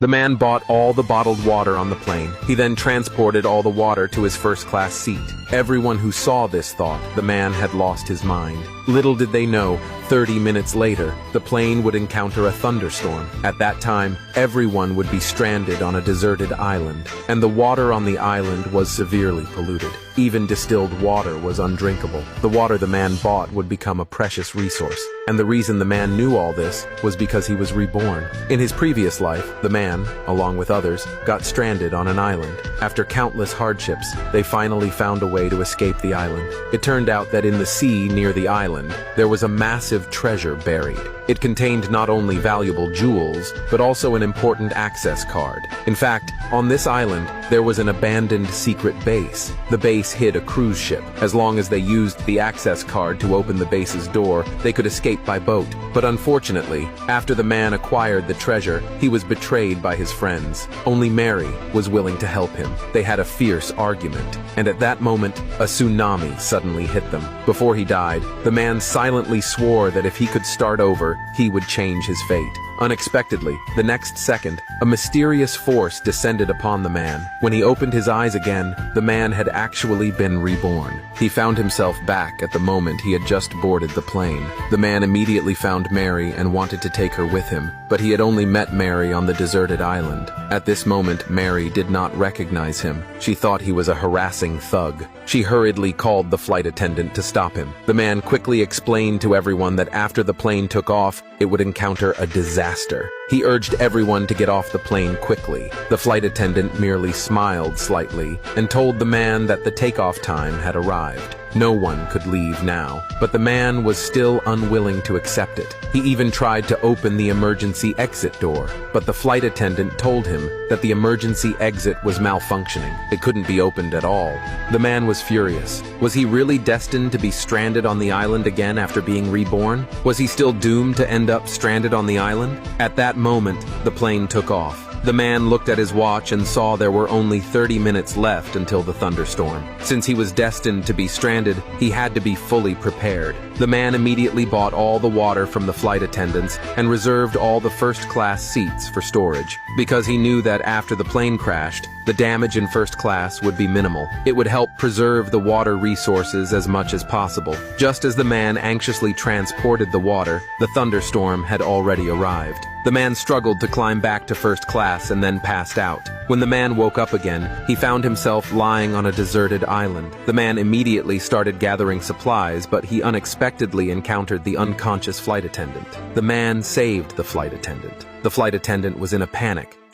The man bought all the bottled water on the plane. He then transported all the water to his first-class seat. Everyone who saw this thought the man had lost his mind. Little did they know, 30 minutes later, the plane would encounter a thunderstorm. At that time, everyone would be stranded on a deserted island, and the water on the island was severely polluted. Even distilled water was undrinkable. The water the man bought would become a precious resource, and the reason the man knew all this was because he was reborn. In his previous life, the man, along with others, got stranded on an island. After countless hardships, they finally found a way to escape the island. It turned out that in the sea near the island, there was a massive treasure buried. It contained not only valuable jewels, but also an important access card. In fact, on this island, there was an abandoned secret base. The base hid a cruise ship. As long as they used the access card to open the base's door, they could escape by boat. But unfortunately, after the man acquired the treasure, he was betrayed by his friends. Only Mary was willing to help him. They had a fierce argument, and at that moment, a tsunami suddenly hit them. Before he died, the man silently swore that if he could start over, he would change his fate. Unexpectedly, the next second, a mysterious force descended upon the man. When he opened his eyes again, the man had actually been reborn. He found himself back at the moment he had just boarded the plane. The man immediately found Mary and wanted to take her with him, but he had only met Mary on the deserted island. At this moment, Mary did not recognize him. She thought he was a harassing thug. She hurriedly called the flight attendant to stop him. The man quickly explained to everyone that after the plane took off, it would encounter a disaster. He urged everyone to get off the plane quickly. The flight attendant merely smiled slightly and told the man that the takeoff time had arrived. No one could leave now, but the man was still unwilling to accept it. He even tried to open the emergency exit door, but the flight attendant told him that the emergency exit was malfunctioning. It couldn't be opened at all. The man was furious. Was he really destined to be stranded on the island again after being reborn? Was he still doomed to end up stranded on the island? At that moment, the plane took off. The man looked at his watch and saw there were only 30 minutes left until the thunderstorm. Since he was destined to be stranded, he had to be fully prepared. The man immediately bought all the water from the flight attendants and reserved all the first-class seats for storage, because he knew that after the plane crashed, the damage in first class would be minimal. It would help preserve the water resources as much as possible. Just as the man anxiously transported the water, the thunderstorm had already arrived. The man struggled to climb back to first class and then passed out. When the man woke up again, he found himself lying on a deserted island. The man immediately started gathering supplies, but he unexpectedly encountered the unconscious flight attendant. The man saved the flight attendant. The flight attendant was in a panic.